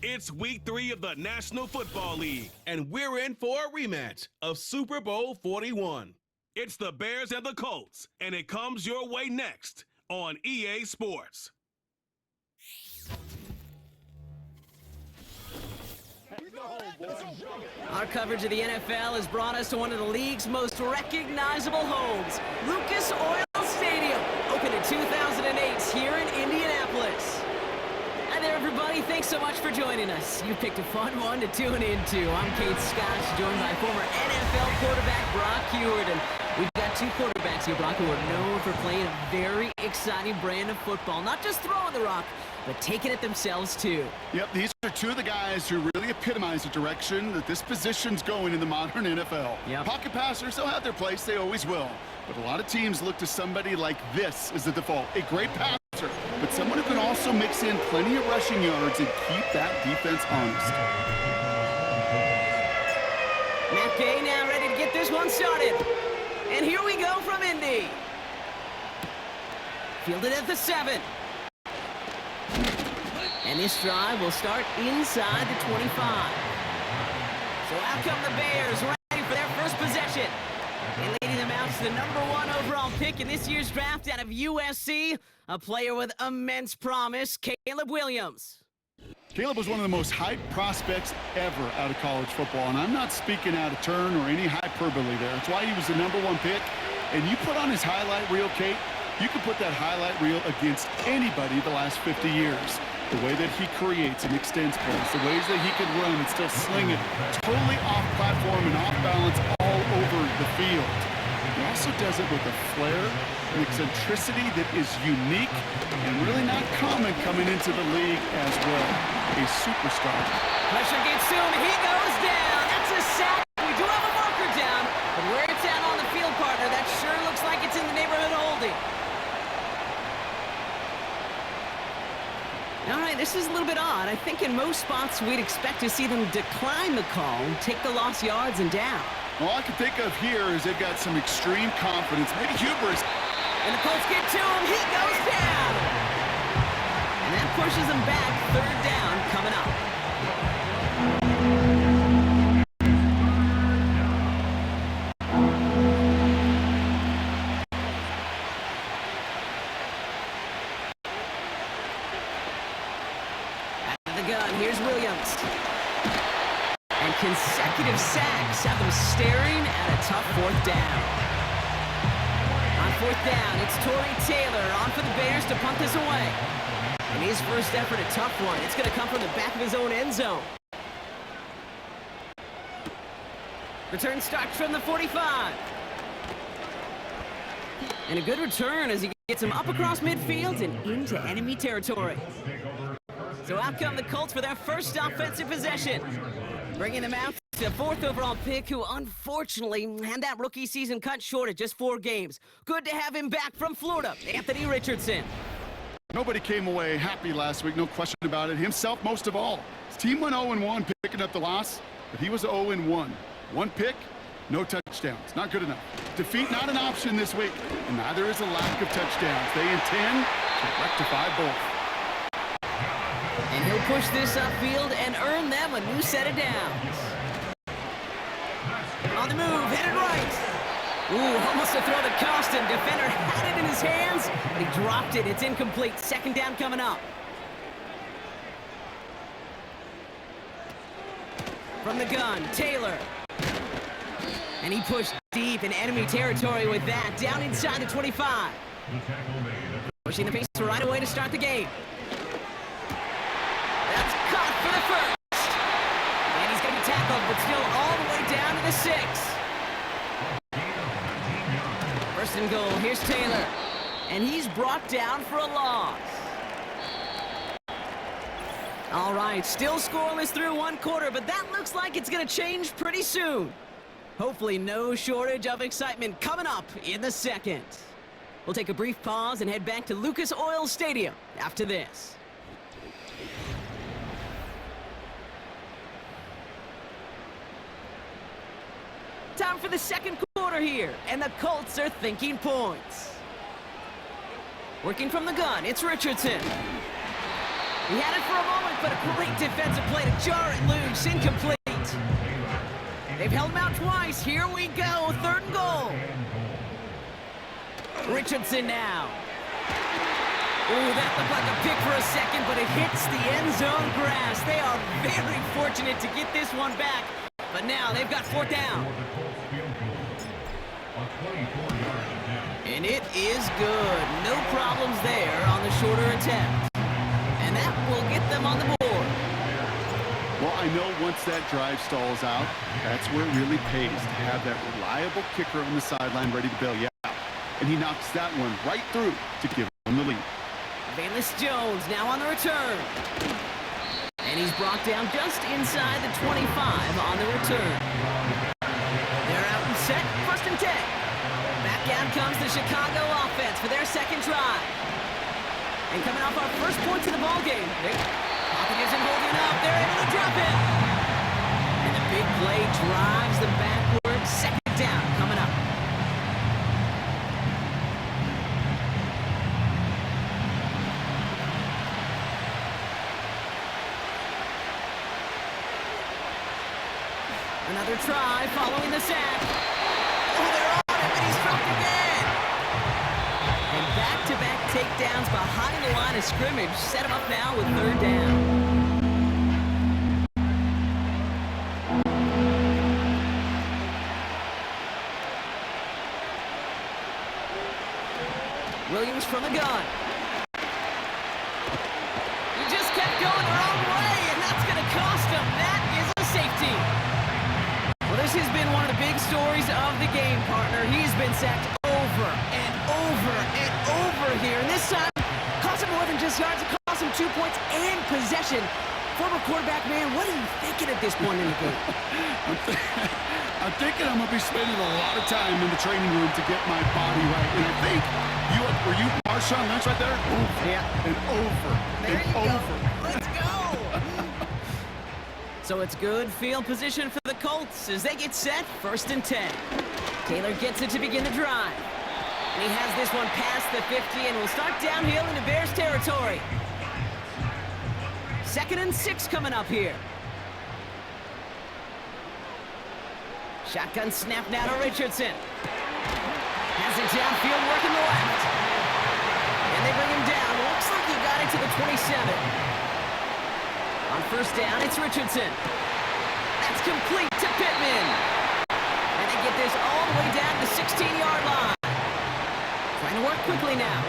It's week 3 of the National Football League, and we're in for a rematch of Super Bowl 41. It's the Bears and the Colts, and it comes your way next on EA Sports. Our coverage of the NFL has brought us to one of the league's most recognizable homes, Lucas Oil Stadium, opened in 2008 here in Indianapolis. Hi there, everybody. Thanks so much for joining us. You picked a fun one to tune into. I'm Kate Scott, joined by former NFL quarterback Brock Huard, and we've got two quarterbacks here, Brock, who are known for playing a very exciting brand of football, not just throwing the rock, but taking it themselves, too. Yep, these are two of the guys who really epitomize the direction that this position's going in the modern NFL. Yep. Pocket passers, they'll have their place. They always will. But a lot of teams look to somebody like this as the default. A great passer, but someone who can also mix in plenty of rushing yards and keep that defense honest. Matt Gay now ready to get this one started. And here we go from Indy. Fielded at the 7. And this drive will start inside the 25. So out come the Bears, ready for their first possession. And leading them out to the #1 overall pick in this year's draft out of USC, a player with immense promise, Caleb Williams. Caleb was one of the most hyped prospects ever out of college football, and I'm not speaking out of turn or any hyperbole there. That's why he was the #1 pick. And you put on his highlight reel, Kate, you can put that highlight reel against anybody the last 50 years. The way that he creates and extends plays, the ways that he can run and still sling it, totally off platform and off balance all over the field. He also does it with a flair and eccentricity that is unique and really not common coming into the league as well. A superstar. Pressure gets to him, he goes down. That's a sack. We do have a marker down, but where it's at on the field, partner, that sure looks like it's in the neighborhood of holding. All right, this is a little bit odd. I think in most spots we'd expect to see them decline the call, take the lost yards and down. All I can think of here is they've got some extreme confidence, maybe hubris. And the Colts get to him. He goes down. And that pushes them back. 3rd down coming up. Here's Williams. And consecutive sacks have them staring at a tough 4th down. On 4th down, it's Torrey Taylor on for the Bears to punt this away. And his first effort, a tough one. It's going to come from the back of his own end zone. Return starts from the 45. And a good return as he gets him up across midfield and into enemy territory. So out come the Colts for their first offensive possession. Bringing them out to the 4th overall pick, who unfortunately had that rookie season cut short at just 4 games. Good to have him back from Florida, Anthony Richardson. Nobody came away happy last week, no question about it. Himself most of all. His team went 0-1 picking up the loss, but he was 0-1. 1 pick, no touchdowns. Not good enough. Defeat not an option this week, and neither is a lack of touchdowns. They intend to rectify both. And he'll push this upfield and earn them a new set of downs. On the move, headed right. Ooh, almost a throw that cost him. Defender had it in his hands, but he dropped it. It's incomplete. 2nd down coming up. From the gun, Taylor. And he pushed deep in enemy territory with that. Down inside the 25. Pushing the pace right away to start the game. That's caught for the first. And he's going to be tackled, but still all the way down to the 6. 1st and goal. Here's Taylor. And he's brought down for a loss. All right, still scoreless through 1 quarter, but that looks like it's going to change pretty soon. Hopefully no shortage of excitement coming up in the 2nd. We'll take a brief pause and head back to Lucas Oil Stadium after this. Time for the 2nd quarter here, and the Colts are thinking points. Working from the gun, it's Richardson. He had it for a moment, but a great defensive play to jar it loose. Incomplete. They've held him out twice. Here we go. 3rd and goal. Richardson now. Ooh, that looked like a pick for a second, but it hits the end zone grass. They are very fortunate to get this one back, but now they've got 4th down. And it is good. No problems there on the shorter attempt. And that will get them on the board. Well, I know once that drive stalls out, that's where it really pays to have that reliable kicker on the sideline ready to bail you out. And he knocks that one right through to give them the lead. Bayless Jones now on the return. And he's brought down just inside the 25 on the return. They're out and set. 1st and 10. Back out comes the Chicago offense for their 2nd drive. And coming off our first points of the ballgame, Pocket isn't holding up. They're able to drop it. And the big play drives them backwards. 2nd down coming up. Another try following the sack. Oh, they're on him, and he's dropped again. And back-to-back takedowns behind the line of scrimmage set him up now with 3rd down. Williams from the gun. He just kept going the wrong way, and that's going to cost him. That is a safety. Well, this has been one of the big stories of the game, partner. He's been sacked over and over and over here. And this time, cost him more than just yards. It cost him 2 points and possession. Former quarterback, man, what are you thinking at this point in the game? I'm thinking I'm going to be spending a lot of time in the training room to get my body right. And I think, were you Marshawn Lynch right there? Over and over there and you over. Go. Let's go. So it's good field position for the Colts as they get set. 1st and 10. Taylor gets it to begin the drive. And he has this one past the 50 and will start downhill into Bears territory. 2nd and 6 coming up here. Shotgun snap now to Richardson. Has it downfield working the left. And they bring him down. Looks like he got it to the 27. On 1st down, it's Richardson. That's complete to Pittman. And they get this all the way down to the 16-yard line. Trying to work quickly now.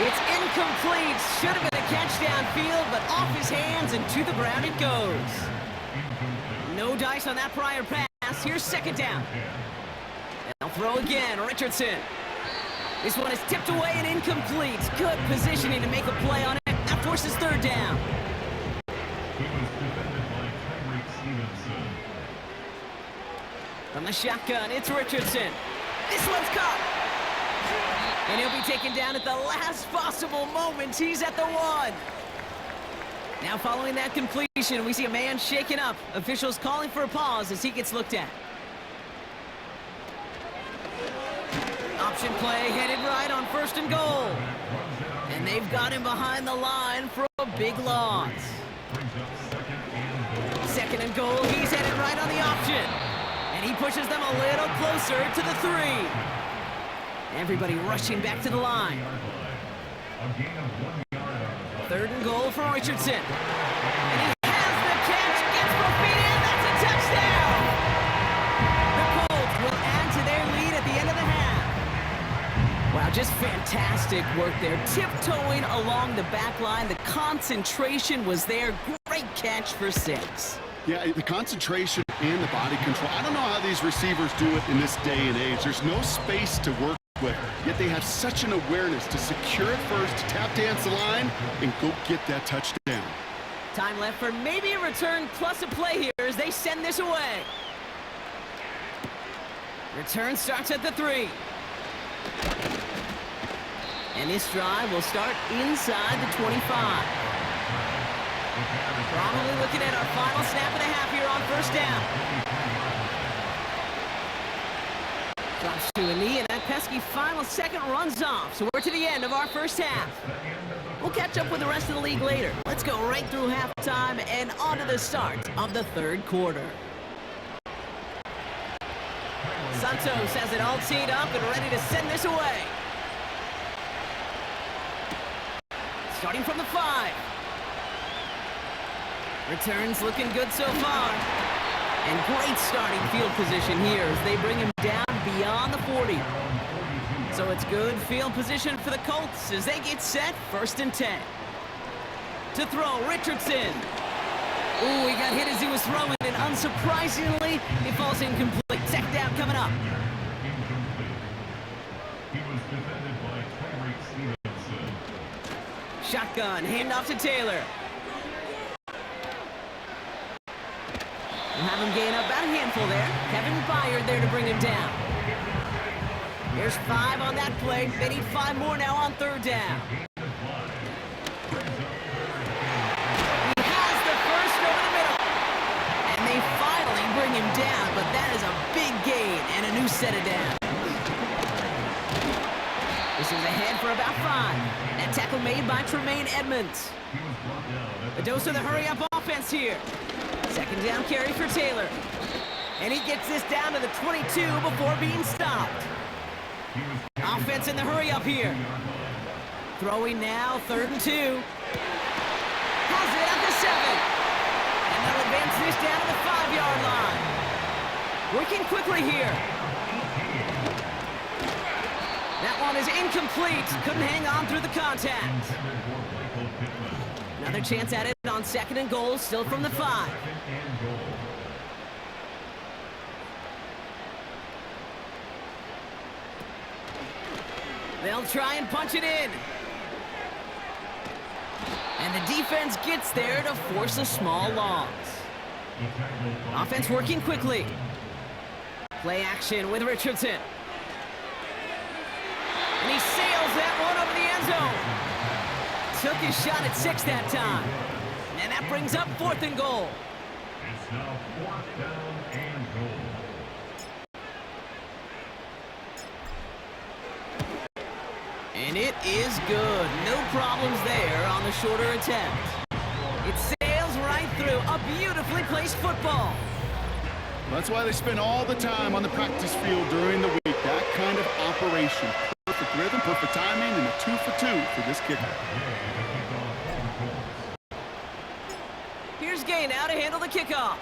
It's incomplete. Should have been a catch downfield, but off his hands and to the ground it goes. No dice on that prior pass. Here's 2nd down. They'll throw again. Richardson. This one is tipped away and incomplete. Good positioning to make a play on it. That forces 3rd down. From the shotgun, it's Richardson. This one's caught. And he'll be taken down at the last possible moment. He's at the 1. Now following that completion, we see a man shaken up. Officials calling for a pause as he gets looked at. Option play headed right on 1st and goal. And they've got him behind the line for a big loss. 2nd and goal, he's headed right on the option. And he pushes them a little closer to the 3. Everybody rushing back to the line. 3rd and goal for Richardson. And he has the catch, gets both feet in, that's a touchdown! The Colts will add to their lead at the end of the half. Wow, just fantastic work there. Tiptoeing along the back line. The concentration was there. Great catch for 6. Yeah, the concentration and the body control. I don't know how these receivers do it in this day and age. There's no space to work with, yet they have such an awareness to secure it first, tap dance the line, and go get that touchdown. Time left for maybe a return plus a play here as they send this away. Return starts at the 3. And this drive will start inside the 25. Probably looking at our final snap and a half here on 1st down. Drops to a knee, and that pesky final second runs off. So we're to the end of our 1st half. We'll catch up with the rest of the league later. Let's go right through halftime and on to the start of the third quarter. Santos has it all teed up and ready to send this away. Starting from the 5. Returns looking good so far. And great starting field position here as they bring him down beyond the 40. So it's good field position for the Colts as they get set 1st and 10. To throw, Richardson. Ooh, he got hit as he was throwing, and unsurprisingly, he falls incomplete. Second down coming up. Shotgun, handoff to Taylor. We'll have him gain up about a handful there. Kevin Byard there to bring him down. Here's 5 on that play. They need 5 more now on 3rd down. He has the first over the middle. And they finally bring him down, but that is a big gain and a new set of downs. This is ahead for about 5. That tackle made by Tremaine Edmonds. A dose of the hurry-up offense here. 2nd down carry for Taylor. And he gets this down to the 22 before being stopped. Offense in the hurry-up here. Throwing now, 3rd and 2. Has it at the 7. And they'll advance this down to the 5-yard line. Working quickly here. That one is incomplete. Couldn't hang on through the contact. Another chance at it on 2nd and goal, still from the 5. They'll try and punch it in. And the defense gets there to force a small loss. Offense working quickly. Play action with Richardson. And he sails that one over the end zone. Took his shot at 6 that time. And that brings up 4th and goal. It's now 4th down and goal. And it is good. No problems there on the shorter attempt. It sails right through a beautifully placed football. That's why they spend all the time on the practice field during the week. That kind of operation. Perfect rhythm, perfect timing, and a 2 for 2 for this kicker. Here's Gay now to handle the kickoff.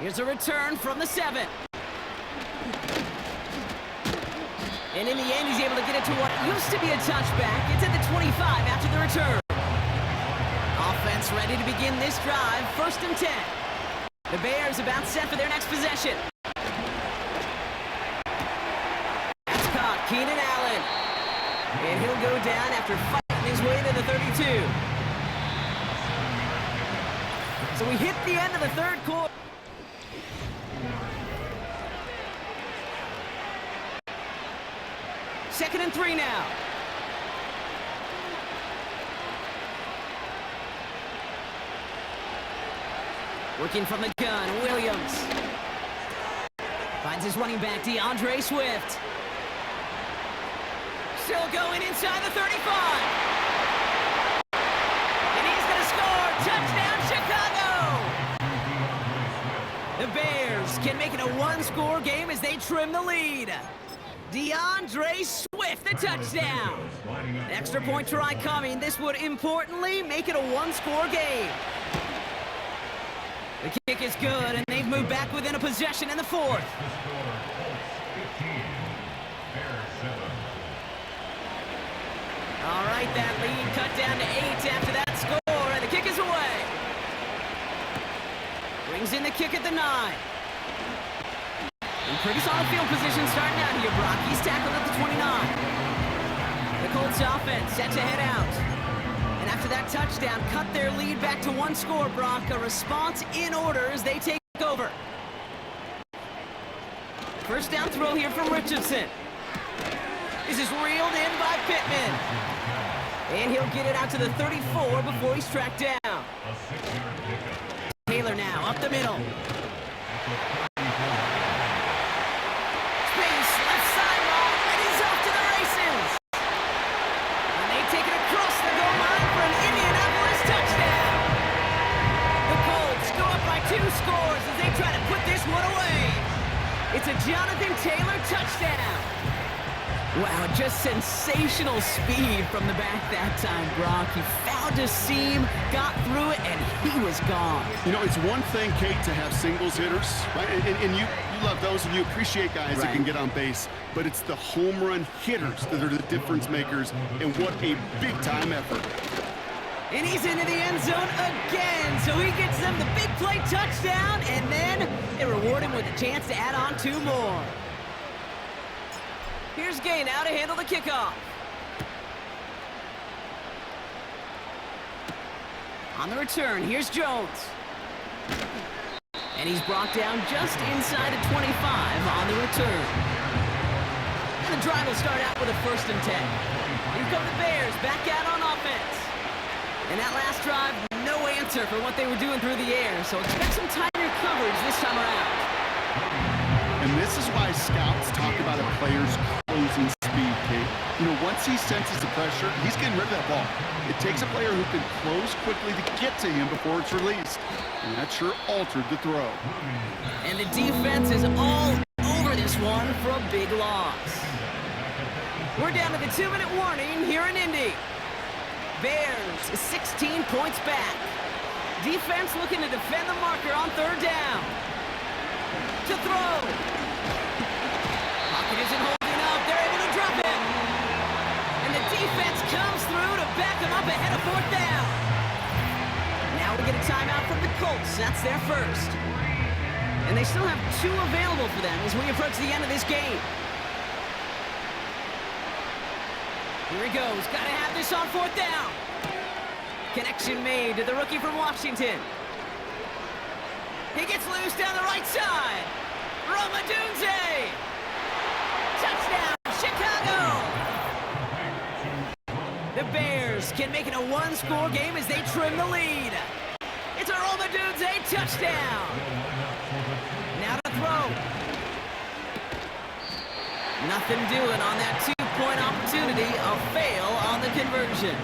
Here's a return from the 7. And in the end, he's able to get it to what used to be a touchback. It's at the 25 after the return. Offense ready to begin this drive, 1st and 10. The Bears about set for their next possession. That's caught, Keenan Allen. And he'll go down after fighting his way to the 32. So we hit the end of the third quarter. Second and 3 now. Working from the gun, Williams. Finds his running back, DeAndre Swift. Still going inside the 35. And he's going to score. Touchdown, Chicago! The Bears can make it a 1-score game as they trim the lead. DeAndre Swift, the touchdown. An extra point try coming. This would importantly make it a 1-score game. The kick is good, and they've moved back within a possession in the 4th. All right, that lead cut down to 8 after that score, and the kick is away. Brings in the kick at the 9. In pretty solid field position starting out here, Brock. He's tackled at the 29. The Colts offense set to head out. And after that touchdown, cut their lead back to 1 score, Brock. A response in order as they take over. First down throw here from Richardson. This is reeled in by Pittman. And he'll get it out to the 34 before he's tracked down. Taylor now up the middle. Space, left sideline, and he's off to the touchdown. Wow, just sensational speed from the back that time, Brock. He found a seam, got through it, and he was gone. You know, it's one thing, Kate, to have singles hitters, right? And you love those, and you appreciate guys that can get on base. But it's the home run hitters that are the difference makers, and what a big-time effort. And he's into the end zone again, so he gets them the big play touchdown, and then they reward him with a chance to add on 2 more. Here's Gay now to handle the kickoff. On the return, here's Jones. And he's brought down just inside of 25 on the return. And the drive will start out with a 1st and 10. Here come the Bears back out on offense. And that last drive, no answer for what they were doing through the air, so expect some tighter coverage this time around. And this is why scouts talk about a player's closing speed, Kate. You know, once he senses the pressure, he's getting rid of that ball. It takes a player who can close quickly to get to him before it's released. And that sure altered the throw. And the defense is all over this one for a big loss. We're down to the 2-minute warning here in Indy. Bears 16 points back. Defense looking to defend the marker on 3rd down. To throw. Pocket isn't holding up. They're able to drop it. And the defense comes through to back them up ahead of 4th down. Now we get a timeout from the Colts. That's their first. And they still have 2 available for them as we approach the end of this game. Here he goes. Got to have this on 4th down. Connection made to the rookie from Washington. He gets loose down the right side. Romadunze. Touchdown, Chicago. The Bears can make it a 1-score game as they trim the lead. It's a Romadunze touchdown. Now to throw. Nothing doing on that 2-point opportunity. A fail on the conversion.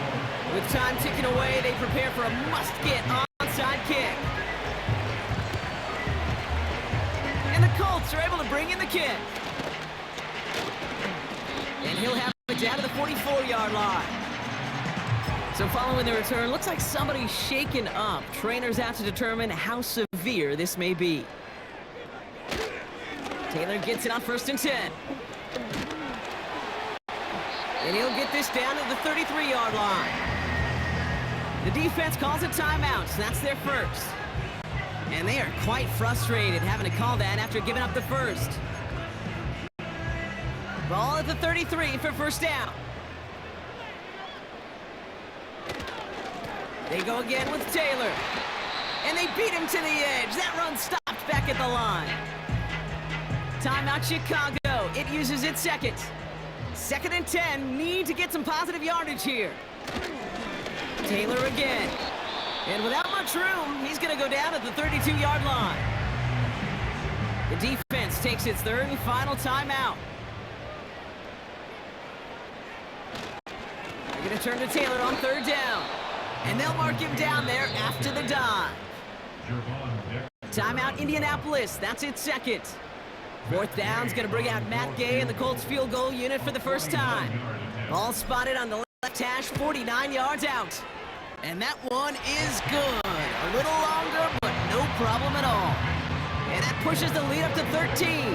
With time ticking away, they prepare for a must-get onside kick. And the Colts are able to bring in the kick. And he'll have it down to the 44-yard line. So following the return, looks like somebody's shaken up. Trainers out to determine how severe this may be. Taylor gets it on 1st and 10. And he'll get this down to the 33-yard line. The defense calls a timeout, so that's their first. And they are quite frustrated having to call that after giving up the first. Ball at the 33 for 1st down. They go again with Taylor. And they beat him to the edge. That run stopped back at the line. Timeout Chicago. It uses its second. 2nd and 10. Need to get some positive yardage here. Taylor again. And without much room, he's going to go down at the 32-yard line. The defense takes its 3rd and final timeout. They're going to turn to Taylor on 3rd down. And they'll mark him down there after the dive. Timeout Indianapolis. That's its second. 4th down's going to bring out Matt Gay and the Colts field goal unit for the first time. Ball spotted on the left hash, 49 yards out. And that one is good. A little longer, but no problem at all. And that pushes the lead up to 13.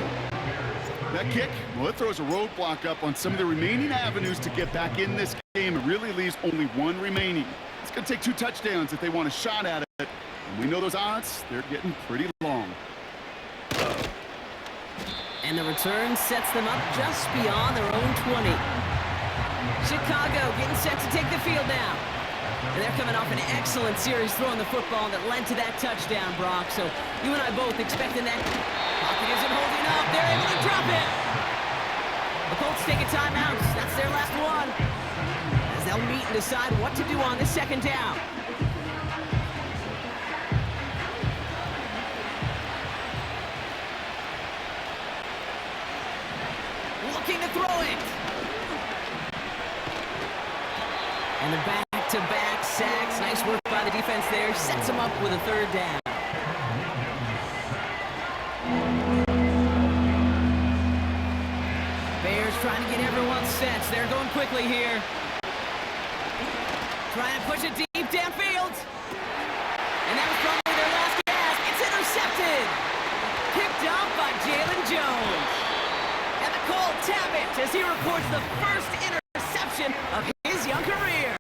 That kick, well, it throws a roadblock up on some of the remaining avenues to get back in this game. It really leaves only 1 remaining. It's going to take 2 touchdowns if they want a shot at it. And we know those odds, they're getting pretty long. And the return sets them up just beyond their own 20. Chicago getting set to take the field now. And they're coming off an excellent series throwing the football that led to that touchdown, Brock. So you and I both expecting that. Pocket isn't holding up. They're able to drop it. The Colts take a timeout. That's their last one. As they'll meet and decide what to do on this 2nd down. Looking to throw it. And the back-to-back sacks. Nice work by the defense there. Sets him up with a 3rd down. trying to get everyone set. They're going quickly here. Trying to push it deep downfield. And that was probably their last gasp. It's intercepted. Picked off by Jalen Jones. And the Colts have it as he reports the first interception of his young career.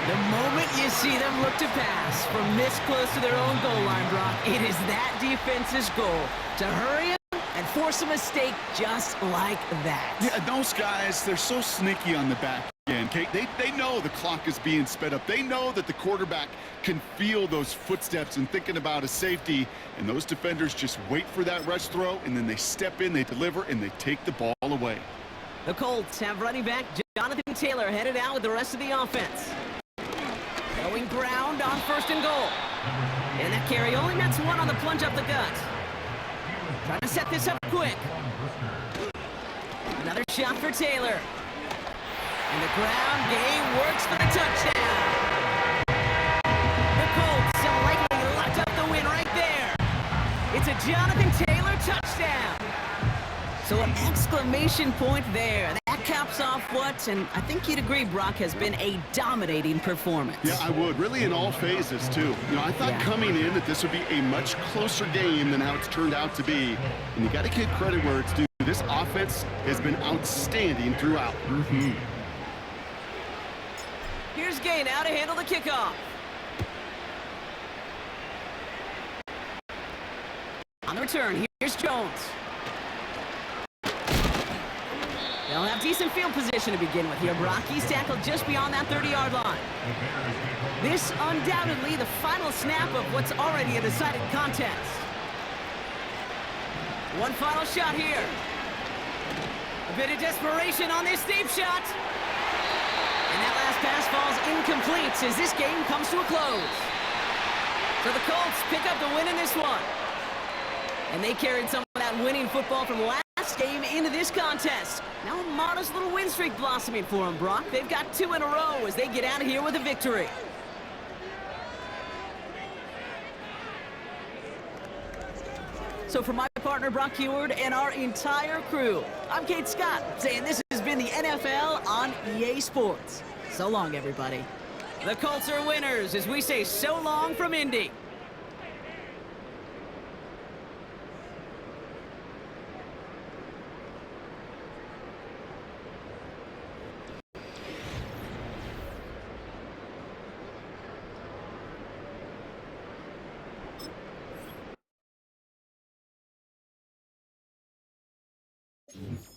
The moment you see them look to pass from this close to their own goal line, Brock, it is that defense's goal to hurry him and force a mistake just like that. Yeah, those guys, they're so sneaky on the back end, Kate. They know the clock is being sped up. They know that the quarterback can feel those footsteps and thinking about a safety, and those defenders just wait for that rush throw, and then they step in, they deliver, and they take the ball away. The Colts have running back Jonathan Taylor headed out with the rest of the offense. Going ground on 1st and goal. And that carry only nets one on the plunge up the gut. Trying to set this up quick. Another shot for Taylor. And the ground game works for the touchdown. The Colts have likely locked up the win right there. It's a Jonathan Taylor touchdown. So an exclamation point there. That caps off what, and I think you'd agree, Brock, has been a dominating performance. Yeah, I would. Really in all phases, too. You know, I thought coming in that this would be a much closer game than how it's turned out to be. And you got to give credit where it's due. This offense has been outstanding throughout. Here's Gay now to handle the kickoff. On the return, here's Jones. They'll have decent field position to begin with here, Brock. He's tackled just beyond that 30-yard line. This undoubtedly the final snap of what's already a decided contest. One final shot here. A bit of desperation on this deep shot. And that last pass falls incomplete as this game comes to a close. So the Colts pick up the win in this one. And they carried some of that winning football from last game into this contest. Now a modest little win streak blossoming for them, Brock. They've got 2 in a row as they get out of here with a victory. So for my partner, Brock Heward, and our entire crew, I'm Kate Scott, saying this has been the NFL on EA Sports. So long, everybody. The Colts are winners as we say so long from Indy. Mm-hmm.